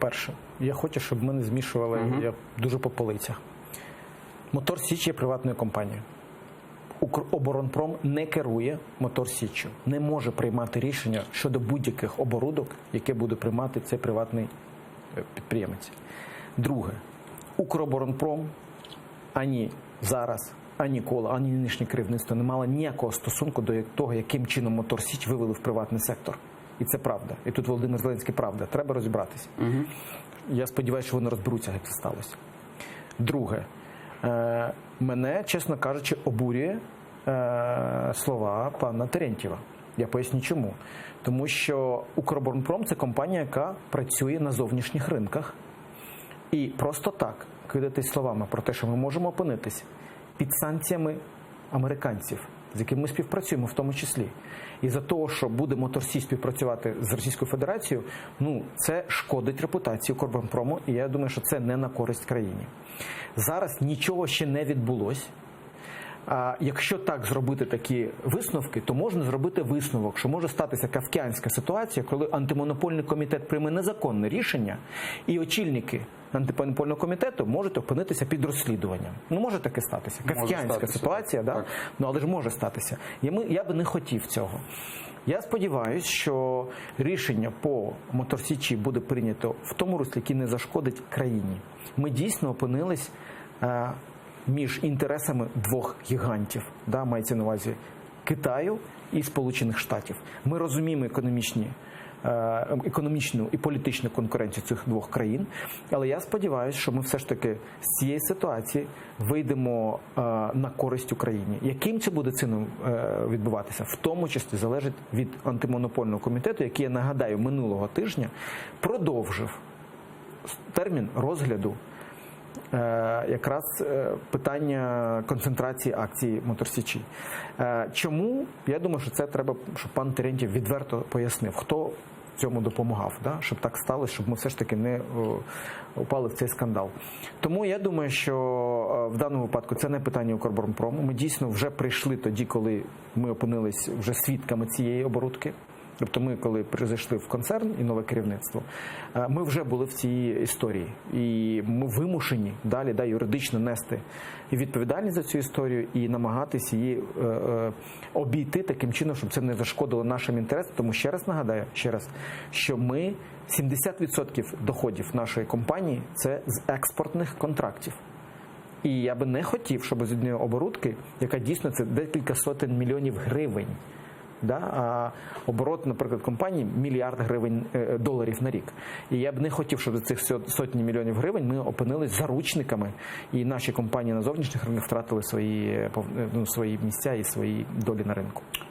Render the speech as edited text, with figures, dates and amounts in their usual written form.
По-перше, я хочу, щоб ми не змішували, я дуже по полицях. Мотор Січ є приватною компанією. Укроборонпром не керує Мотор Січчю, не може приймати рішення щодо будь-яких оборудок, яке буде приймати цей приватний підприємець. Друге, Укроборонпром ані зараз, ані ніколи, ані нинішнє керівництво не мало ніякого стосунку до того, яким чином Мотор Січ вивели в приватний сектор. І це правда. І тут Володимир Зеленський правда. Треба розібратися. Я сподіваюся, що вони розберуться, як це сталося. Друге, мене, чесно кажучи, обурює слова пана Терентьєва. Я поясню чому. Тому що Укроборонпром – це компанія, яка працює на зовнішніх ринках. І просто так кидатись словами про те, що ми можемо опинитись під санкціями американців, з якими ми співпрацюємо в тому числі. І за того, що буде Мотор Січ співпрацювати з Російською Федерацією, це шкодить репутації Укроборонпрому, і я думаю, що це не на користь країні. Зараз нічого ще не відбулось. А якщо так зробити такі висновки, то можна зробити висновок, що може статися кавказька ситуація, коли антимонопольний комітет прийме незаконне рішення, і очільники антимонопольного комітету можуть опинитися під розслідуванням. Може таке статися. Кавказька ситуація, да? Але ж може статися. Я би не хотів цього. Я сподіваюся, що рішення по Мотор Січі буде прийнято в тому руслі, який не зашкодить країні. Ми дійсно опинились між інтересами двох гігантів, мається на увазі Китаю і Сполучених Штатів. Ми розуміємо економічну і політичну конкуренцію цих двох країн, але я сподіваюся, що ми все ж таки з цієї ситуації вийдемо на користь Україні. Яким це буде чином відбуватися, в тому числі залежить від антимонопольного комітету, який, я нагадаю, минулого тижня продовжив термін розгляду якраз питання концентрації акцій Мотор Січі. Чому? Я думаю, що це треба, щоб пан Терентьєв відверто пояснив, хто цьому допомагав, щоб так сталося, щоб ми все ж таки не упали в цей скандал. Тому я думаю, що в даному випадку це не питання Укроборонпрому. Ми дійсно вже прийшли тоді, коли ми опинились вже свідками цієї оборудки. Тобто ми, коли прийшли в концерн і нове керівництво, ми вже були в цій історії. І ми вимушені далі юридично нести і відповідальність за цю історію, і намагатися її обійти таким чином, щоб це не зашкодило нашим інтересам. Тому ще раз нагадаю, що ми 70% доходів нашої компанії – це з експортних контрактів. І я би не хотів, щоб з однієї оборудки, яка дійсно це декілька сотень мільйонів гривень, а оборот, наприклад, компанії – $1 мільярд доларів на рік. І я б не хотів, щоб за цих сотні мільйонів гривень ми опинились заручниками, і наші компанії на зовнішніх ринках втратили свої місця і свої долі на ринку.